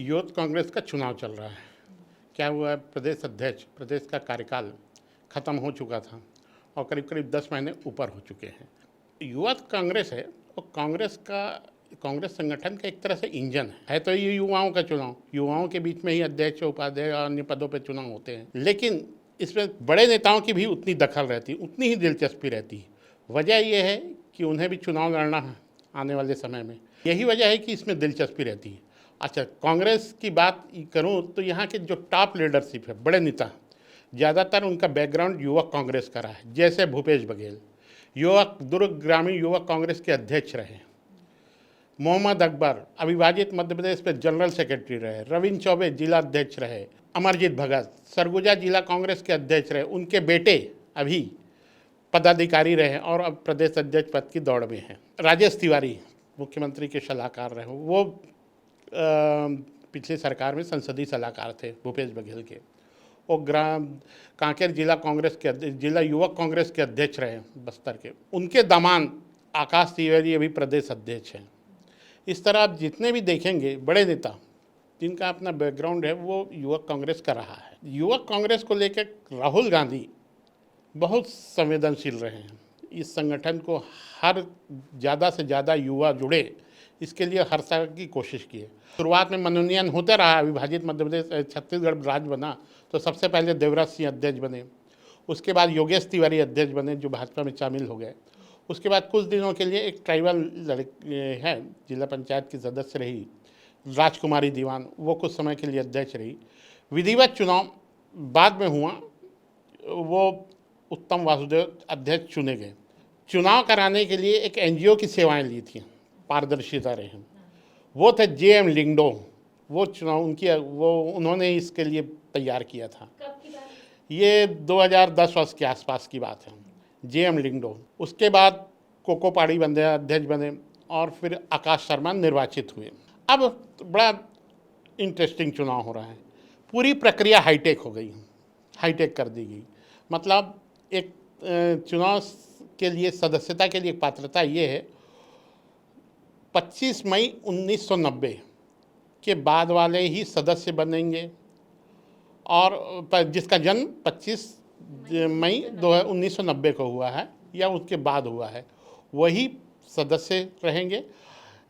Youth Congress का चुनाव चल रहा है। क्या हुआ है, प्रदेश अध्यक्ष, प्रदेश का कार्यकाल ख़त्म हो चुका था और करीब करीब 10 महीने ऊपर हो चुके हैं। युवा कांग्रेस है और कांग्रेस संगठन का एक तरह से इंजन है तो ये युवाओं का चुनाव, युवाओं के बीच में ही अध्यक्ष, उपाध्यक्ष और अन्य पदों पर चुनाव होते हैं। लेकिन इसमें बड़े नेताओं की भी उतनी दखल रहती, उतनी ही दिलचस्पी रहती है। वजह यह है कि उन्हें भी चुनाव लड़ना है आने वाले समय में। यही वजह है कि इसमें दिलचस्पी रहती है। अच्छा, कांग्रेस की बात करूं तो यहाँ के जो टॉप लीडरशिप है, बड़े नेता, ज़्यादातर उनका बैकग्राउंड युवक कांग्रेस का रहा है। जैसे भूपेश बघेल दुर्ग ग्रामीण युवक कांग्रेस के अध्यक्ष रहे। मोहम्मद अकबर अविभाजित मध्य प्रदेश में जनरल सेक्रेटरी रहे। रविंद्र चौबे जिला अध्यक्ष रहे। अमरजीत भगत सरगुजा जिला कांग्रेस के अध्यक्ष रहे। उनके बेटे अभी पदाधिकारी रहे और अब प्रदेश अध्यक्ष पद की दौड़ में हैं। राजेश तिवारी मुख्यमंत्री के सलाहकार रहे। वो पिछली सरकार में संसदीय सलाहकार थे भूपेश बघेल के। वो कांकेर जिला युवक कांग्रेस के अध्यक्ष रहे बस्तर के। उनके दामाद आकाश तिवारी अभी प्रदेश अध्यक्ष हैं। इस तरह आप जितने भी देखेंगे बड़े नेता जिनका अपना बैकग्राउंड है वो युवक कांग्रेस का रहा है। युवक कांग्रेस को लेकर राहुल गांधी बहुत संवेदनशील रहे हैं। इस संगठन को हर ज़्यादा से ज़्यादा युवा जुड़े, इसके लिए हर तरह की कोशिश की है। शुरुआत में मनोनयन होता रहा। अविभाजित मध्य प्रदेश छत्तीसगढ़ राज्य बना तो सबसे पहले देवराज सिंह अध्यक्ष बने। उसके बाद योगेश तिवारी अध्यक्ष बने जो भाजपा में शामिल हो गए। उसके बाद कुछ दिनों के लिए एक ट्राइबल लड़की है, जिला पंचायत की सदस्य रही, राजकुमारी दीवान, वो कुछ समय के लिए अध्यक्ष रही। विधिवत चुनाव बाद में हुआ, वो उत्तम वासुदेव अध्यक्ष चुने गए। चुनाव कराने के लिए एक एनजीओ की सेवाएं ली थी, पारदर्शिता रहे। वो थे जेएम लिंगडो। वो चुनाव उन्होंने इसके लिए तैयार किया था। कब की बात? ये 2010 वर्ष के आसपास की बात है। जेएम लिंगडो। उसके बाद कोको पाड़ी बंदे अध्यक्ष बने और फिर आकाश शर्मा निर्वाचित हुए। अब बड़ा इंटरेस्टिंग चुनाव हो रहा है। पूरी प्रक्रिया हाईटेक हो गई, हाईटेक कर दी गई। मतलब एक चुनाव के लिए सदस्यता के लिए पात्रता ये है 25 मई 1990 के बाद वाले ही सदस्य बनेंगे और जिसका जन्म 25 मई 1990 को हुआ है या उसके बाद हुआ है वही सदस्य रहेंगे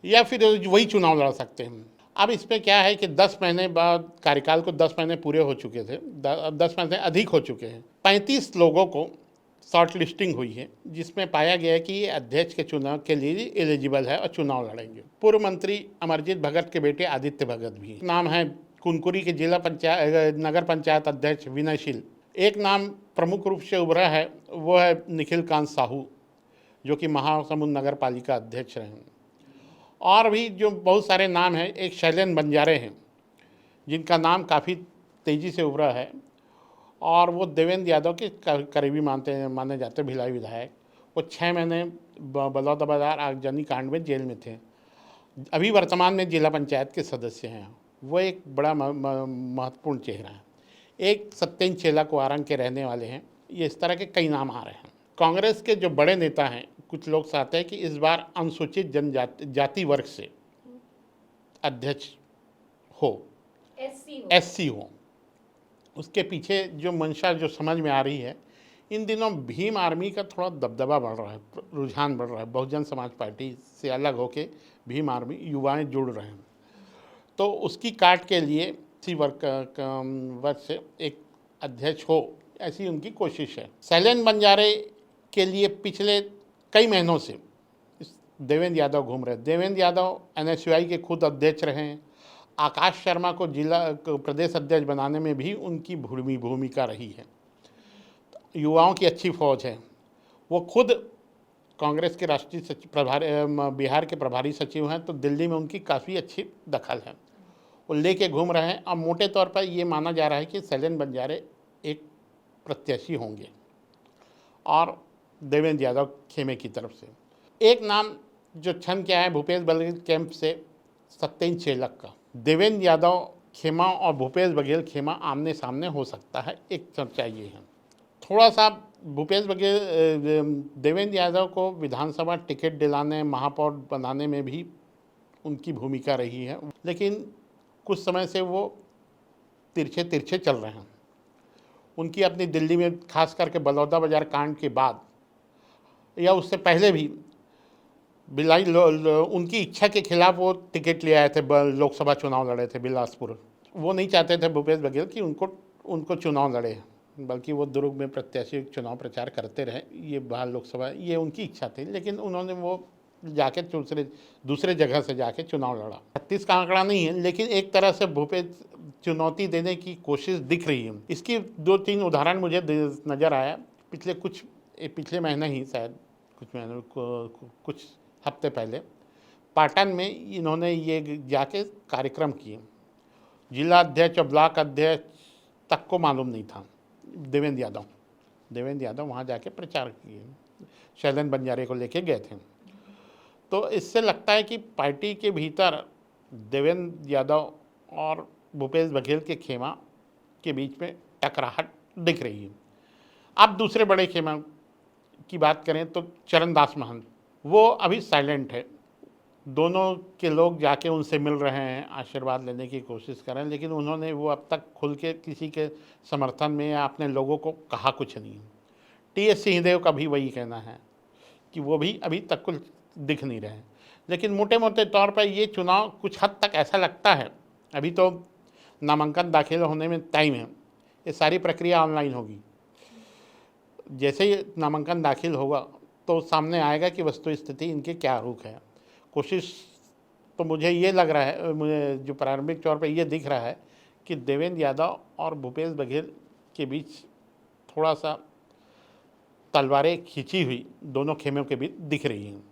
या फिर वही चुनाव लड़ सकते हैं। अब इस पर क्या है कि 10 महीने बाद कार्यकाल को 10 महीने पूरे हो चुके थे, 10 महीने अधिक हो चुके हैं। 35 लोगों को शॉर्ट लिस्टिंग हुई है जिसमें पाया गया है कि ये अध्यक्ष के चुनाव के लिए एलिजिबल है और चुनाव लड़ेंगे। पूर्व मंत्री अमरजीत भगत के बेटे आदित्य भगत भी नाम है। कुनकुरी के जिला पंचायत नगर पंचायत अध्यक्ष विनयशील। एक नाम प्रमुख रूप से उभरा है, वो है निखिल कांत साहू जो कि महासमुंद नगर पालिका अध्यक्ष रहे। और भी जो बहुत सारे नाम हैं, एक शैलेंद्र बंजारे हैं जिनका नाम काफ़ी तेज़ी से उभरा है और वो देवेंद्र यादव के करीबी माने जाते भिलाई विधायक। वो 6 महीने बलौदाबाजार आगजनी कांड में जेल में थे। अभी वर्तमान में जिला पंचायत के सदस्य हैं। वो एक बड़ा महत्वपूर्ण चेहरा है। एक सत्येंद्र चेला कुआरंग के रहने वाले हैं। ये इस तरह के कई नाम आ रहे हैं। कांग्रेस के जो बड़े नेता हैं, कुछ लोग चाहते हैं कि इस बार अनुसूचित जाति वर्ग से अध्यक्ष हो, एससी हो। उसके पीछे जो मंशा जो समझ में आ रही है, इन दिनों भीम आर्मी का थोड़ा दबदबा बढ़ रहा है, रुझान बढ़ रहा है। बहुजन समाज पार्टी से अलग होके भीम आर्मी युवाएं जुड़ रहे हैं, तो उसकी काट के लिए इसी वर्ग से एक अध्यक्ष हो, ऐसी उनकी कोशिश है। शैलेंद्र बंजारे के लिए पिछले कई महीनों से देवेंद्र यादव घूम रहे। देवेंद्र यादव एनएसयूआई के खुद अध्यक्ष रहे हैं। आकाश शर्मा को प्रदेश अध्यक्ष बनाने में भी उनकी भूमिका रही है। युवाओं की अच्छी फौज है। वो खुद कांग्रेस के राष्ट्रीय सचिव बिहार के प्रभारी सचिव हैं, तो दिल्ली में उनकी काफ़ी अच्छी दखल है। वो लेके घूम रहे हैं। अब मोटे तौर पर ये माना जा रहा है कि शैलेंद्र बंजारे एक प्रत्याशी होंगे और देवेंद्र यादव खेमे की तरफ से। एक नाम जो छन के आया है भूपेश बघेल कैंप से, सत्येंद्र चेलक का। देवेंद्र यादव खेमा और भूपेश बघेल खेमा आमने सामने हो सकता है, एक चर्चा ये है। थोड़ा सा भूपेश बघेल देवेंद्र यादव को विधानसभा टिकट दिलाने, महापौर बनाने में भी उनकी भूमिका रही है। लेकिन कुछ समय से वो तिरछे तिरछे चल रहे हैं। उनकी अपनी दिल्ली में खास करके बलौदा बाजार कांड के बाद या उससे पहले भी उनकी इच्छा के खिलाफ वो टिकट ले आए थे, लोकसभा चुनाव लड़े थे बिलासपुर। वो नहीं चाहते थे भूपेश बघेल कि उनको चुनाव लड़े, बल्कि वो दुर्ग में प्रत्याशी चुनाव प्रचार करते रहे, ये बाहर लोकसभा, ये उनकी इच्छा थी। लेकिन उन्होंने वो जाके दूसरे जगह से जाके चुनाव लड़ा। 36 का आंकड़ा नहीं है, लेकिन एक तरह से भूपेश चुनौती देने की कोशिश दिख रही है। इसकी 2-3 उदाहरण मुझे नज़र आया पिछले महीने ही, शायद कुछ हफ्ते पहले पाटन में इन्होंने ये जाके कार्यक्रम किए। जिला अध्यक्ष और ब्लॉक अध्यक्ष तक को मालूम नहीं था। देवेंद्र यादव वहाँ जाके प्रचार किए, शैलेंद्र बंजारे को लेके गए थे। तो इससे लगता है कि पार्टी के भीतर देवेंद्र यादव और भूपेश बघेल के खेमा के बीच में टकराहट दिख रही है। अब दूसरे बड़े खेमा की बात करें तो चरणदास महंत, वो अभी साइलेंट है। दोनों के लोग जाके उनसे मिल रहे हैं, आशीर्वाद लेने की कोशिश कर रहे हैं, लेकिन उन्होंने वो अब तक खुल के किसी के समर्थन में या अपने लोगों को कहा कुछ नहीं। टीएस सिंहदेव का भी वही कहना है कि वो भी अभी तक कुछ दिख नहीं रहे हैं। लेकिन मोटे मोटे तौर पर ये चुनाव कुछ हद तक ऐसा लगता है, अभी तो नामांकन दाखिल होने में टाइम है, ये सारी प्रक्रिया ऑनलाइन होगी। जैसे ही नामांकन दाखिल होगा तो सामने आएगा कि वस्तु स्थिति इनके क्या रुख है। कोशिश तो मुझे ये लग रहा है, मुझे जो प्रारंभिक तौर पे ये दिख रहा है कि देवेंद्र यादव और भूपेश बघेल के बीच थोड़ा सा तलवारें खींची हुई दोनों खेमों के बीच दिख रही हैं।